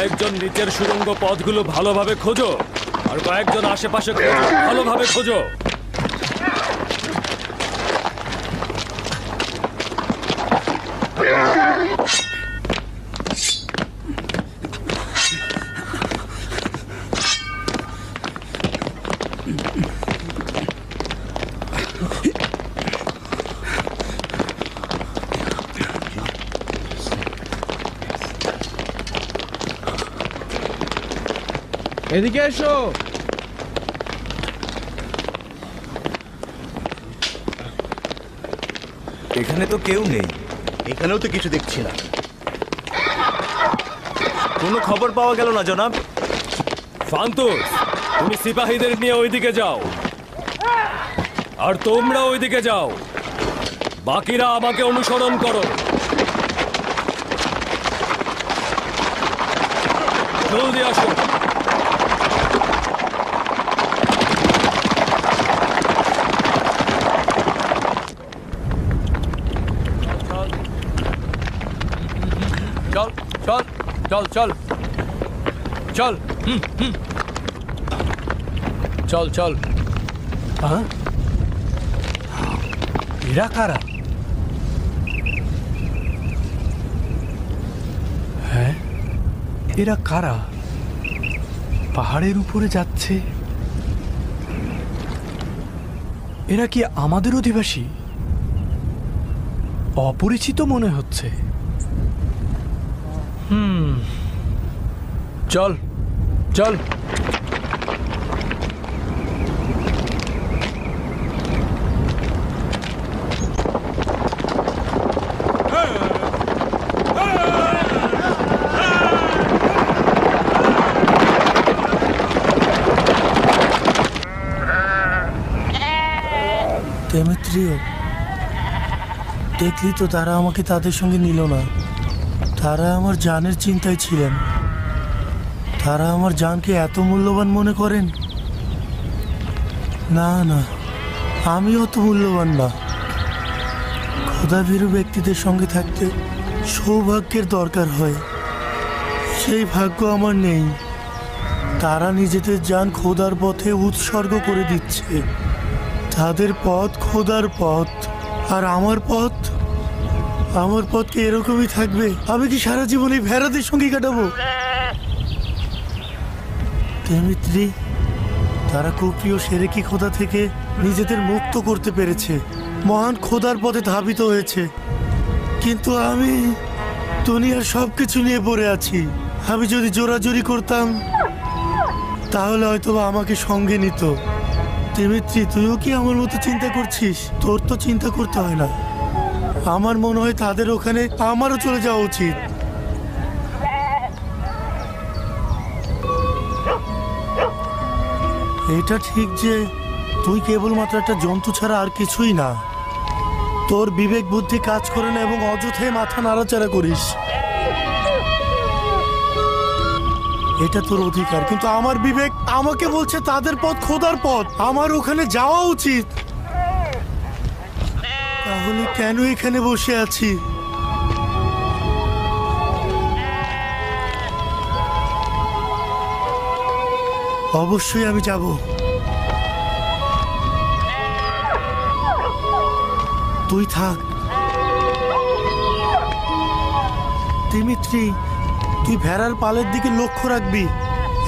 কয়েকজন নিচের সুড়ঙ্গ পথগুলো ভালোভাবে খোঁজো, আর কয়েকজন আশেপাশে খোঁজো, ভালোভাবে খোঁজো। এদিকে এসো। এখানে তো কেউ নেই। এখানেও তো কিছু দেখছি না। কোনো খবর পাওয়া গেল না জনাব। ফান্তুস, তুমি সিপাহীদের নিয়ে ওইদিকে যাও, আর তোমরা ওইদিকে যাও। বাকিরা আমাকে অনুসরণ করো। জলদি আসো। চল চল চল চল চল চল। হ্যাঁ, এরা কারা? হ্যাঁ, এরা কারা? পাহাড়ের উপরে যাচ্ছে। এরা কি আমাদের অধিবাসী? অপরিচিত মনে হচ্ছে। চল চল। দেমেত্রিও, দেখলি তো তারা আমাকে তাদের সঙ্গে নিল না। তারা আমার জানের চিন্তায় ছিলেন। তারা আমার জানকে এত মূল্যবান মনে করেন? না না, আমি অত মূল্যবান না। খোদাভীরু ব্যক্তিদের সঙ্গে থাকতে সৌভাগ্যের দরকার হয়, সেই ভাগ্য আমার নেই। তারা নিজেদের জান খোদার পথে উৎসর্গ করে দিচ্ছে। তাদের পথ খোদার পথ, আর আমার পথ কি এরকমই থাকবে? আমি কি সারা জীবন এই ভেড়াদের সঙ্গে কাটাবো? দেমিত্রি, তারা কুপ্রিয় সেরেকি খোদা থেকে নিজেদের মুক্ত করতে পেরেছে, মহান খোদার পথে ধাবিত হয়েছে। কিন্তু আমি দুনিয়ার সবকিছু নিয়ে পড়ে আছি। আমি যদি জোরাজুরি করতাম তাহলে হয়তো আমাকে সঙ্গে নিত। দেমিত্রি, তুইও কি আমার মতো চিন্তা করছিস? তোর তো চিন্তা করতে হয় না। আমার মনে হয় তাদের ওখানে আমারও চলে যাওয়া উচিত। এটা ঠিক যে তুই কেবলমাত্র একটা জন্তু ছাড়া আর কিছুই না। তোর বিবেক বুদ্ধি কাজ করে না এবং অযথায় মাথা নাড়াচাড়া করিস। এটা তোর অধিকার, কিন্তু আমার বিবেক আমাকে বলছে তাদের পথ খোদার পথ, আমার ওখানে যাওয়া উচিত। তাহলে কেন এখানে বসে আছি? অবশ্যই আমি যাব। তুই থাক। দিমিত্রি, তুই ভেড়ার পালের দিকে লক্ষ্য রাখবি।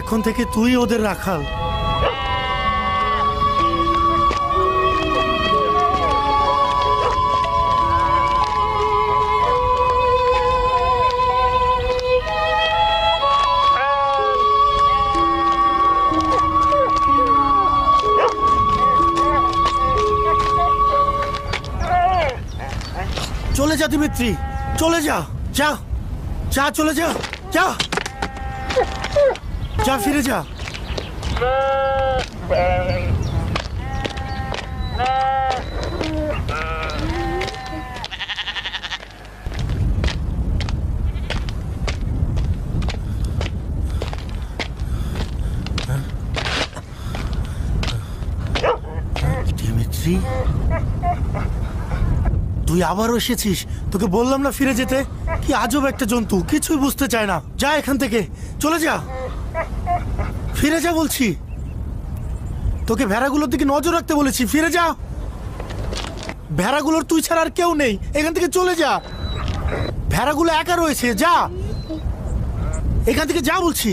এখন থেকে তুই ওদের রাখাল। চলে যা দিমিত্রি, চলে যা। যা যা, চলে যা। যা যা, ফিরে যা। দিমিত্রি, তুই আবারও এসেছিস। তোকে বললাম না ফিরে যেতে। কি আজব একটা জন্তু, কিছুই বুঝতে চায় না। যা এখান থেকে, চলে যা, ফিরে যা বলছি। তোকে ভেড়াগুলোর দিকে নজর রাখতে বলেছি, ফিরে যা। ভেড়াগুলোর তুই ছাড়া আর কেউ নেই, এখান থেকে চলে যা। ভেড়াগুলো একা রয়েছে, যা এখান থেকে, যা বলছি।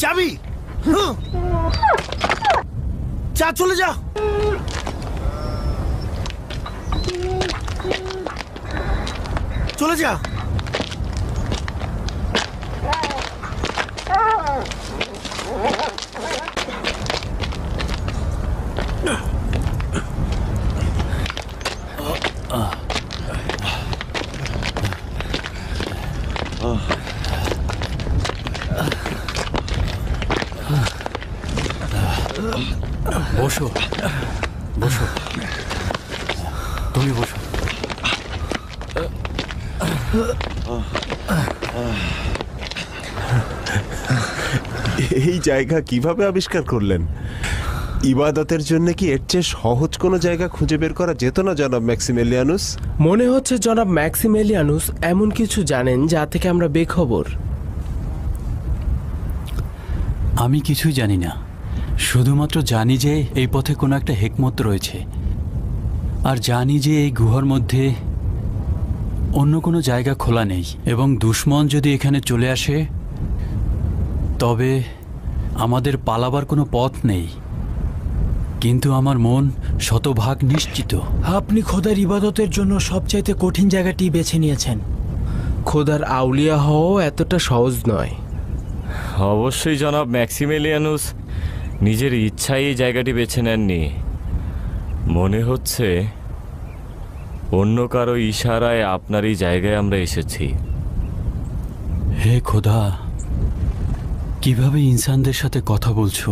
যাবি? যা, চলে যা। চলে যা। বসো বসো, তুমি বসো। এই জায়গা কিভাবে আবিষ্কার করলেন? ইবাদতের জন্য কি এর চেয়ে সহজ কোনো জায়গা খুঁজে বের করা যেত না জনাব ম্যাক্সিমিলিয়ানুস? মনে হচ্ছে জনাব ম্যাক্সিমিলিয়ানুস এমন কিছু জানেন যা থেকে আমরা বেখবর। আমি কিছুই জানি না, শুধুমাত্র জানি যে এই পথে কোনো একটা হেকমত রয়েছে, আর জানি যে এই গুহার মধ্যে অন্য কোনো জায়গা খোলা নেই, এবং দুশমন যদি এখানে চলে আসে তবে আমাদের পালাবার কোনো পথ নেই। কিন্তু আমার মন শতভাগ নিশ্চিত। আপনি খোদার ইবাদতের জন্য সবচাইতে কঠিন জায়গাটি বেছে নিয়েছেন। খোদার আউলিয়া হওয়া এতটা সহজ নয়। অবশ্যই জনাব ম্যাক্সিমিলিয়ানুস নিজের ইচ্ছায় এই জায়গাটি বেছে নেননি। মনে হচ্ছে অন্য কারো ইশারায় আপনার এই জায়গায় আমরা এসেছি। হে খোদা, কিভাবে ইনসানদের সাথে কথা বলছো?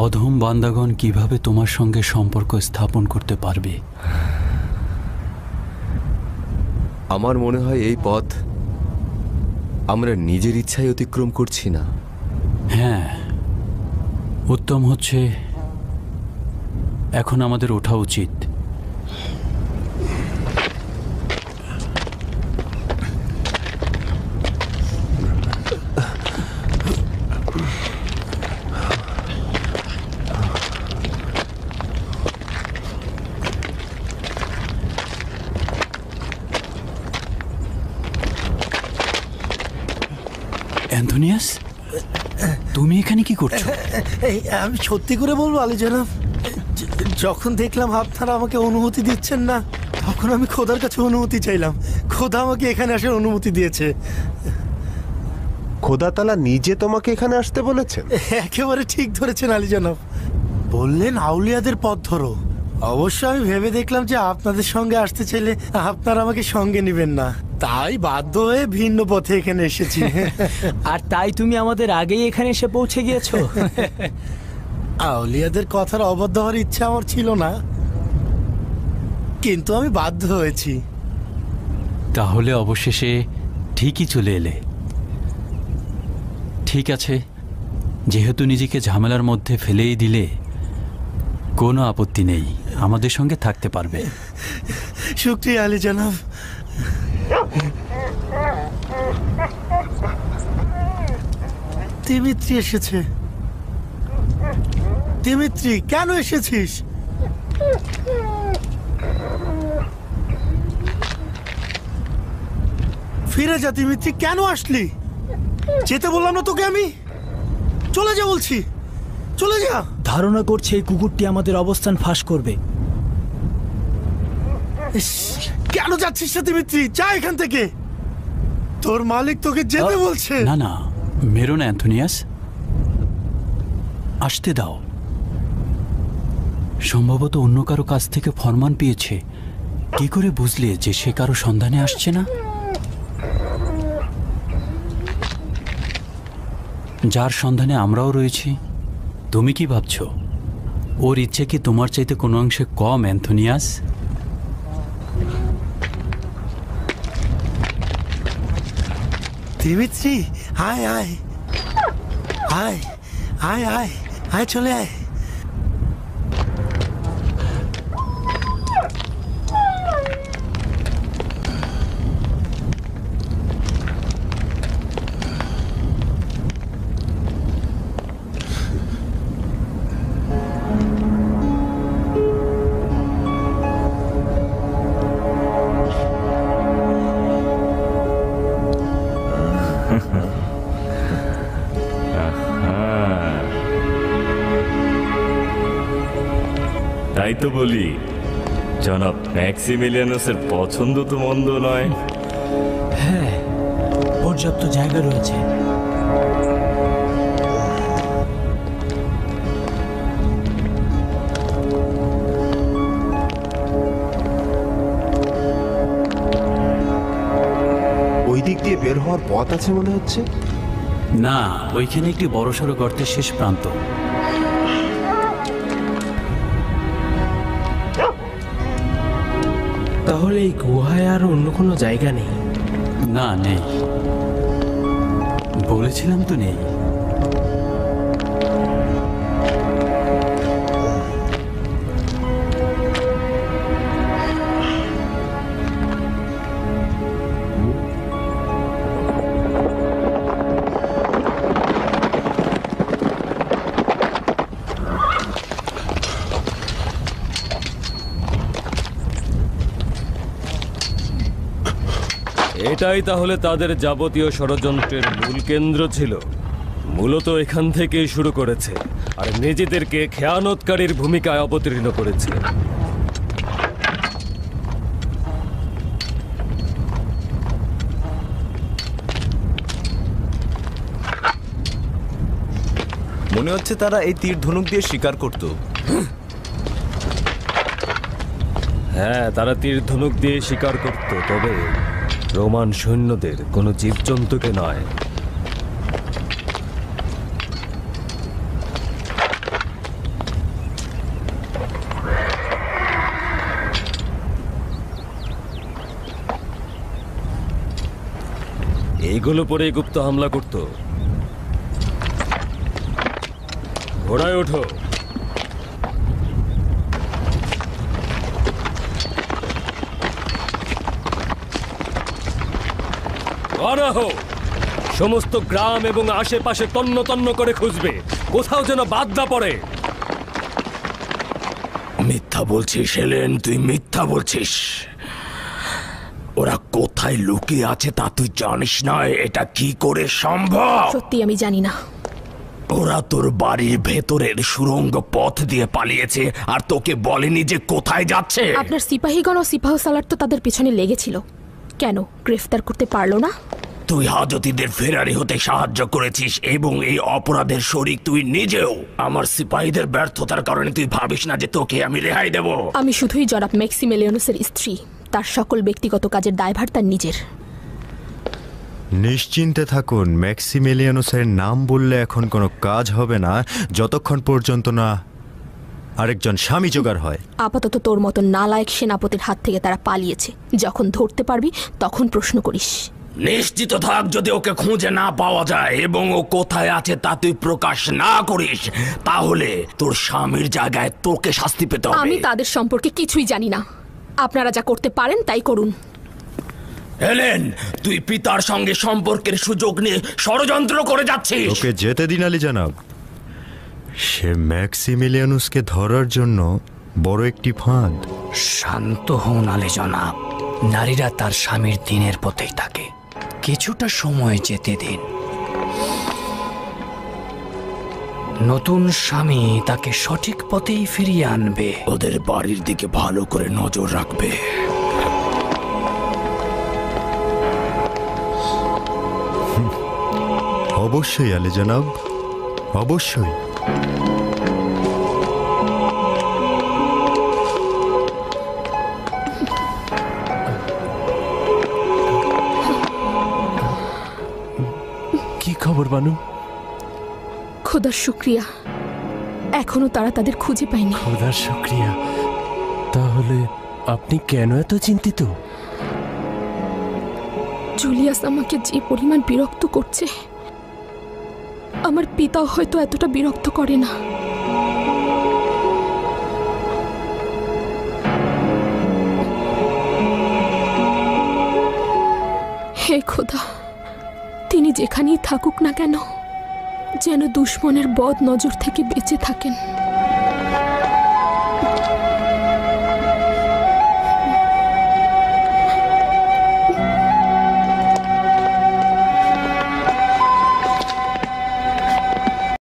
অধম বান্দাগণ কিভাবে তোমার সঙ্গে সম্পর্ক স্থাপন করতে পারবে? আমার মনে হয় এই পথ আমরা নিজের ইচ্ছায় অতিক্রম করছি না। হ্যাঁ, উত্তম হচ্ছে এখন আমাদের ওঠা উচিত। অ্যান্থোনিয়াস, তুমি এখানে কি করছো? এই আমি সত্যি করে বলবো আলী জনাব, যখন দেখলাম আপনারা আমাকে অনুমতি দিচ্ছেন না, তখন আমি খোদার কাছে অনুমতি চাইলাম। খোদা আমাকে এখানে আসার অনুমতি দিয়েছে। খোদা তাআলা নিজে তোমাকে এখানে আসতে বলেছেন? একেবারে ঠিক ধরেছেন আলী জনাব। বললেন আউলিয়াদের পথ ধরো। অবশ্য আমি ভেবে দেখলাম যে আপনাদের সঙ্গে আসতে চাইলে আপনারা আমাকে সঙ্গে নেবেন না, তাই বাধ্য হয়ে ভিন্ন পথে এখানে এসেছি। আর তাই তুমি আমাদের আগেই এখানে এসে পৌঁছে গিয়েছো। আউলিয়াদের কথার অবাধ্য হওয়ার ইচ্ছা আমার ছিল না, কিন্তু আমি বাধ্য হয়েছি। তাহলে অবশেষে ঠিকই চলে এলে। ঠিক আছে, যেহেতু নিজেকে ঝামেলার মধ্যে ফেলেই দিলে, কোনো আপত্তি নেই, আমাদের সঙ্গে থাকতে পারবে। শুকরিয়া আলী জনাব। দিমিত্রি এসেছে। দিমিত্রি, কেন এসেছিস? ফিরে যা দিমিত্রি, কেন আসলি? যেতে বললাম না তোকে আমি? চলে যা বলছি, চলে যা। ধারণা করছে এই কুকুরটি আমাদের অবস্থান ফাঁস করবে। ইস, কেন যাচ্ছিস না দিমিত্রি? যা এখান থেকে, তোর মালিক তোকে যেতে বলছে। না না, মেরো না অ্যান্থোনিয়াস, আসতে দাও। সম্ভবত অন্য কারো কাছ থেকে ফরমান পেয়েছে। কি করে বুঝলে যে সে কারো সন্ধানে আসছে না? যার সন্ধানে আমরাও রয়েছি। তুমি কি ভাবছো ওর ইচ্ছে কি তোমার চাইতে কোনো অংশে কম, অ্যান্থোনিয়াস? দিমিত্রি, আয় আয় আয় আয় আয় আয়, চলে আয়। তো বলি, জনাব ম্যাক্সিমিলিয়ানুসের পছন্দ তো মন্দ নয়। হ্যাঁ, পর্যাপ্ত জায়গা রয়েছে। ওই দিক দিয়ে বের হওয়ার পথ আছে মনে হচ্ছে। না, ওইখানে একটি বড়সড় গর্তের শেষ প্রান্ত। তাহলে এই গুহায় আর অন্য কোনো জায়গা নেই? না, নেই। বলেছিলাম তো নেই। এটাই তাহলে তাদের যাবতীয় ষড়যন্ত্রের মূল কেন্দ্র ছিল। মূলত এখান থেকেই শুরু করেছে আর নিজেদেরকে খেয়ানতকারীর ভূমিকায় অবতীর্ণ করেছে। মনে হচ্ছে তারা এই তীর ধনুক দিয়ে শিকার করত। হ্যাঁ, তারা তীর ধনুক দিয়ে শিকার করত, তবে রোমান সৈন্যদের কোনো জীবজন্তুকে নয়। এইগুলো পরেই গুপ্ত হামলা করত। ঘোড়ায় ওঠো। সমস্ত গ্রাম এবং আশেপাশে তন্ন তন্ন করে খুঁজবে, কোথাও যেন বাদ না পড়ে। মিথ্যা বলছিস হেলেন, তুই মিথ্যা বলছিস। ওরা কোথায় লুকিয়ে আছে তা তুই জানিস না। এটা কি করে সম্ভব? সত্যি আমি জানি না। ওরা তোর বাড়ির ভেতরের সুড়ঙ্গ পথ দিয়ে পালিয়েছে আর তোকে বলেনি যে কোথায় যাচ্ছে। আপনার সিপাহীগণ ও সিপাহ সালার তো তাদের পেছনে লেগেছিল, কেন গ্রেফতার করতে পারলো না? তুই হাজতীদের ফেরারি হতে সাহায্য করেছিস এবং এই অপরাধের শরিক তুই নিজেও। আমার সিপাহীদের ব্যর্থতার কারণে তুই ভাবিস না যে তোকে আমি রেহাই দেব। আমি শুধুই জনাব ম্যাক্সিমিলিয়ানুসের স্ত্রী, তার সকল ব্যক্তিগত কাজের দায়ভার তার নিজের। নিশ্চিন্তে থাকুন, ম্যাক্সিমিলিয়ানুসের নাম বললে এখন কোনো কাজ হবে না যতক্ষণ পর্যন্ত না আরেকজন স্বামী জোগাড় হয়। আপাতত তোর মতো নালায়েক সেনাপতির হাত থেকে তারা পালিয়েছে। যখন ধরতে পারবি তখন প্রশ্ন করিস। নিশ্চিত থাক, যদি ওকে খুঁজে না পাওয়া যায় এবং ও কোথায় আছে তা তুই প্রকাশ না করিস, তাহলে তোর স্বামীর জায়গায় তোকে শাস্তি পেতে হবে। আমি তাদের সম্পর্কে কিছুই জানি না। আপনারা যা করতে পারেন তাই করুন। হেলেন, তুই পিতার সঙ্গে সম্পর্কের সুযোগ নিয়ে ষড়যন্ত্র করে যাচ্ছিস। ওকে যেতে দিন আলী জনাব। সে ম্যাক্সিমিলিয়ানুসকে ধরার জন্য বড় একটি ফাঁদ। শান্ত হন আলী জনাব, নারীরা তার স্বামীর দিনের পথেই থাকে, কিছুটা সময় যেতে দিন। নতুন স্বামী তাকে সঠিক পথেই ফিরিয়ে আনবে। ওদের বাড়ির দিকে ভালো করে নজর রাখবে। অবশ্যই আলী জনাব, অবশ্যই। কি খবর বানু? খোদার শুকরিয়া, এখনো তারা তাদের খুঁজে পায়নি। খোদার শুকরিয়া। তাহলে আপনি কেন এত চিন্তিত? জুলিয়াস আমাকে যে পরিমাণ বিরক্ত করছে, আমার পিতাও হয়তো এতটা বিরক্ত করে না। হে খোদা, তিনি যেখানেই থাকুক না কেন, যেন দুশ্মনের বদ নজর থেকে বেঁচে থাকেন।